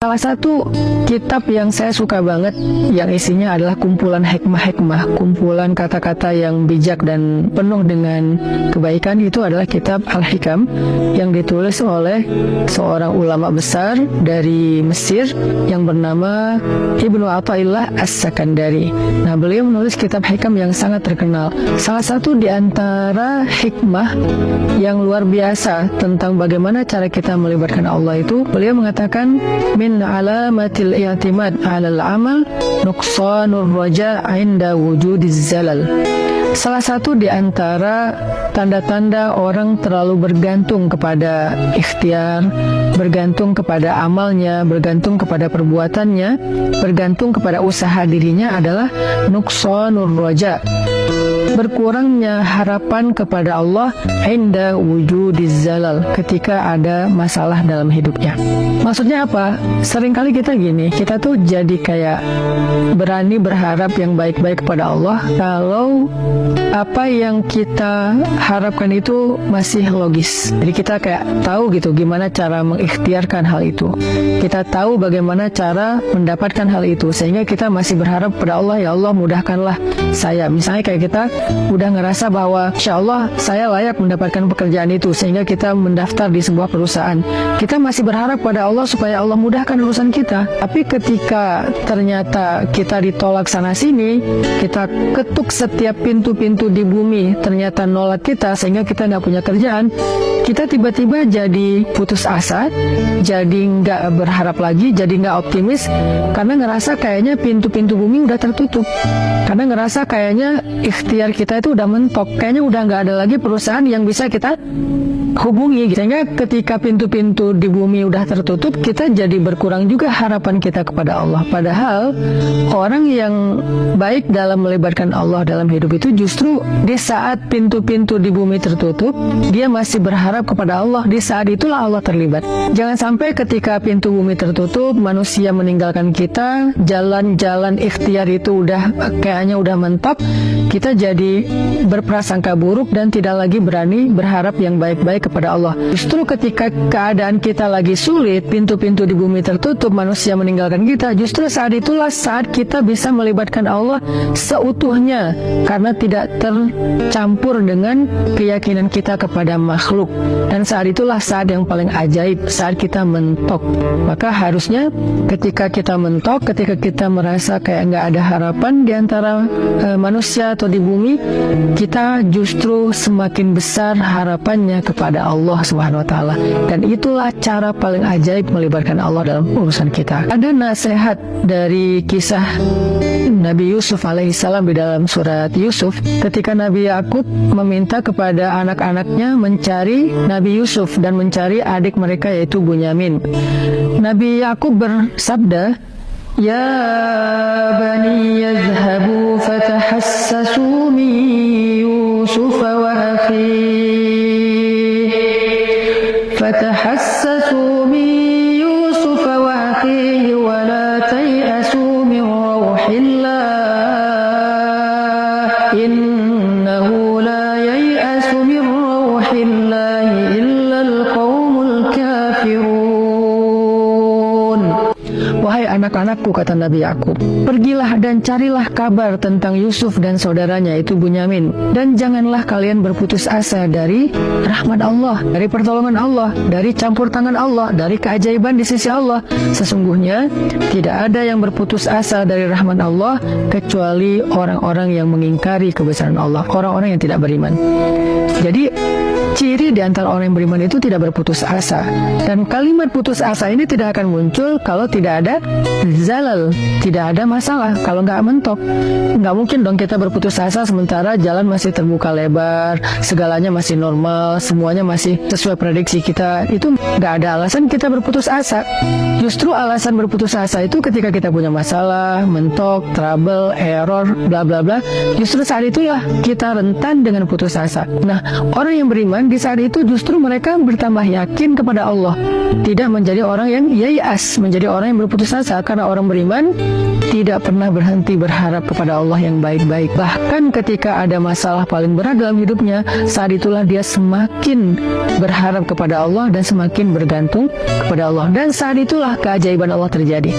Salah satu kitab yang saya suka banget, yang isinya adalah kumpulan hikmah-hikmah, kumpulan kata-kata yang bijak dan penuh dengan kebaikan, itu adalah kitab Al-Hikam yang ditulis oleh seorang ulama besar dari Mesir yang bernama Ibnu Athaillah As-Sakandari. Nah, beliau menulis kitab hikam yang sangat terkenal. Salah satu di antara hikmah yang luar biasa tentang bagaimana cara kita melibatkan Allah itu, beliau mengatakan, min alamatil i'timad 'alal amal nuqsanur raja' 'inda wujudiz zalal. Salah satu di antara tanda-tanda orang terlalu bergantung kepada ikhtiar, bergantung kepada amalnya, bergantung kepada perbuatannya, bergantung kepada usaha dirinya adalah nuqsanur raja', berkurangnya harapan kepada Allah inda wujudiz zalal, ketika ada masalah dalam hidupnya. Maksudnya apa? Seringkali kita gini, kita tuh jadi kayak berani berharap yang baik-baik kepada Allah kalau apa yang kita harapkan itu masih logis. Jadi kita kayak tahu gitu gimana cara mengikhtiarkan hal itu, kita tahu bagaimana cara mendapatkan hal itu, sehingga kita masih berharap kepada Allah, ya Allah mudahkanlah saya. Misalnya kayak kita udah ngerasa bahwa insya Allah saya layak mendapatkan pekerjaan itu, sehingga kita mendaftar di sebuah perusahaan. Kita masih berharap pada Allah supaya Allah mudahkan urusan kita. Tapi ketika ternyata kita ditolak sana sini, kita ketuk setiap pintu-pintu di bumi, ternyata nolak kita sehingga kita nggak punya kerjaan, kita tiba-tiba jadi putus asa, jadi nggak berharap lagi, jadi nggak optimis, karena ngerasa kayaknya pintu-pintu bumi udah tertutup, karena ngerasa kayaknya ikhtiar kita itu udah mentok, kayaknya udah nggak ada lagi perusahaan yang bisa kita hubungi. Sehingga ketika pintu-pintu di bumi udah tertutup, kita jadi berkurang juga harapan kita kepada Allah. Padahal orang yang baik dalam melibatkan Allah dalam hidup itu justru di saat pintu-pintu di bumi tertutup, dia masih berharap kepada Allah. Di saat itulah Allah terlibat. Jangan sampai ketika pintu bumi tertutup, manusia meninggalkan kita, jalan-jalan ikhtiar itu udah kayaknya udah mentok, kita jadi berprasangka buruk dan tidak lagi berani berharap yang baik-baik kepada Allah. Justru ketika keadaan kita lagi sulit, pintu-pintu di bumi tertutup, manusia meninggalkan kita, justru saat itulah saat kita bisa melibatkan Allah seutuhnya, karena tidak tercampur dengan keyakinan kita kepada makhluk. Dan saat itulah saat yang paling ajaib, saat kita mentok. Maka harusnya ketika kita mentok, ketika kita merasa kayak nggak ada harapan di antara manusia atau di bumi, kita justru semakin besar harapannya kepada Allah Subhanahu wa taala. Dan itulah cara paling ajaib melibatkan Allah dalam urusan kita. Ada nasihat dari kisah Nabi Yusuf alaihissalam di dalam surat Yusuf, ketika Nabi Yakub meminta kepada anak-anaknya mencari Nabi Yusuf dan mencari adik mereka yaitu Bunyamin. Nabi Yakub bersabda, "Ya bani yadhhabu fatahassasu min Yusuf wa akhihi فتحسسوا من يوسف وأخيه ولا تيأسوا من روح الله إنه لا ييأس من روح الله إلا القوم الكافرون." Wahai anak-anakku, kata Nabi Yakub, pergilah dan carilah kabar tentang Yusuf dan saudaranya itu Bunyamin, dan janganlah kalian berputus asa dari rahmat Allah, dari pertolongan Allah, dari campur tangan Allah, dari keajaiban di sisi Allah. Sesungguhnya tidak ada yang berputus asa dari rahmat Allah kecuali orang-orang yang mengingkari kebesaran Allah, orang-orang yang tidak beriman. Jadi ciri di antara orang yang beriman itu tidak berputus asa. Dan kalimat putus asa ini tidak akan muncul kalau tidak ada zalal, tidak ada masalah, kalau nggak mentok. Nggak mungkin dong kita berputus asa sementara jalan masih terbuka lebar, segalanya masih normal, semuanya masih sesuai prediksi kita. Itu nggak ada alasan kita berputus asa. Justru alasan berputus asa itu ketika kita punya masalah, mentok, trouble, error, bla bla bla. Justru saat itulah kita rentan dengan putus asa. Nah, orang yang beriman di saat itu justru mereka bertambah yakin kepada Allah, tidak menjadi orang yang yai'as, menjadi orang yang berputus tersasar, karena orang beriman tidak pernah berhenti berharap kepada Allah yang baik-baik. Bahkan ketika ada masalah paling berat dalam hidupnya, saat itulah dia semakin berharap kepada Allah dan semakin bergantung kepada Allah. Dan saat itulah keajaiban Allah terjadi.